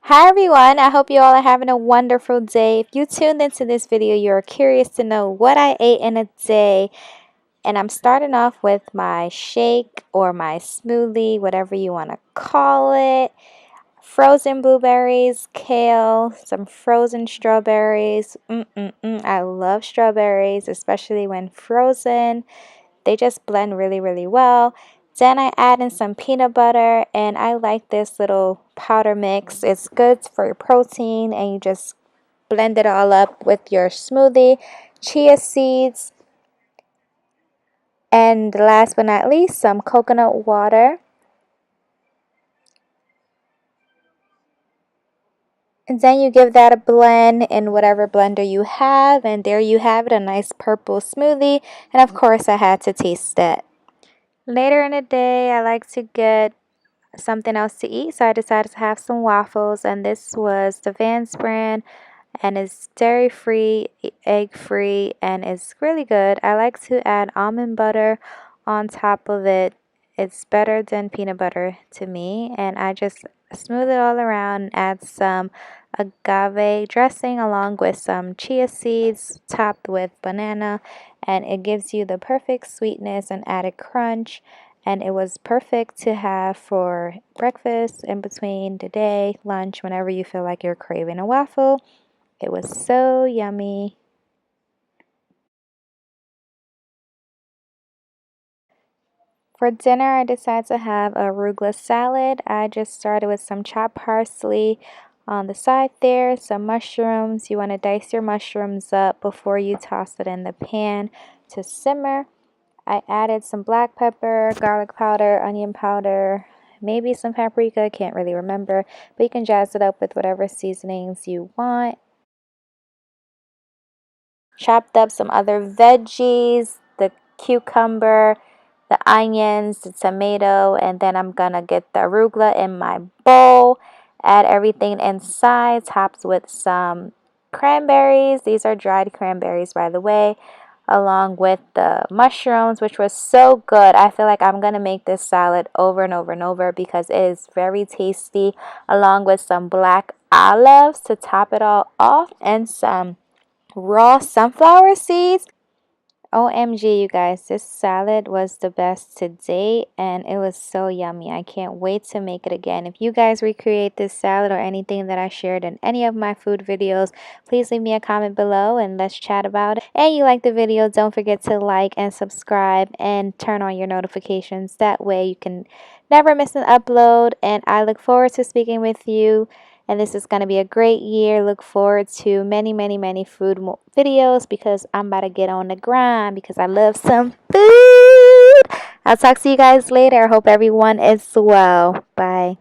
Hi everyone, I hope you all are having a wonderful day. If you tuned into this video, you're curious to know what I ate in a day. And I'm starting off with my shake or my smoothie, whatever you want to call it. Frozen blueberries, kale, some frozen strawberries. I love strawberries, especially when frozen. They just blend really, really well. Then I add in some peanut butter, and I like this little powder mix. It's good for your protein, and you just blend it all up with your smoothie. Chia seeds, and last but not least, some coconut water. And then you give that a blend in whatever blender you have, and there you have it, a nice purple smoothie. And of course, I had to taste it. Later in the day, I like to get something else to eat, so I decided to have some waffles, and this was the Vans brand, and it's dairy free, egg free, and it's really good. I like to add almond butter on top of it. It's better than peanut butter to me, and I just smooth it all around and add some agave dressing along with some chia seeds topped with banana, and it gives you the perfect sweetness and added crunch. And it was perfect to have for breakfast, in between the day, lunch, whenever you feel like you're craving a waffle. It was so yummy. For dinner, I decided to have a arugula salad. I just started with some chopped parsley on the side there, some mushrooms. You want to dice your mushrooms up before you toss it in the pan to simmer. I added some black pepper, garlic powder, onion powder, maybe some paprika, can't really remember, but you can jazz it up with whatever seasonings you want. Chopped up some other veggies, the cucumber, the onions, the tomato, and then I'm gonna get the arugula in my bowl. Add everything inside, topped with some cranberries. These are dried cranberries, by the way, along with the mushrooms, which was so good. I feel like I'm gonna make this salad over and over and over because it is very tasty, along with some black olives to top it all off and some raw sunflower seeds. OMG, you guys, this salad was the best to date, and it was so yummy. I can't wait to make it again. If you guys recreate this salad or anything that I shared in any of my food videos, please leave me a comment below and let's chat about it. And you like the video, don't forget to like and subscribe and turn on your notifications. That way you can never miss an upload, and I look forward to speaking with you. And this is going to be a great year. Look forward to many, many, many food videos because I'm about to get on the grind because I love some food. I'll talk to you guys later. I hope everyone is well. Bye.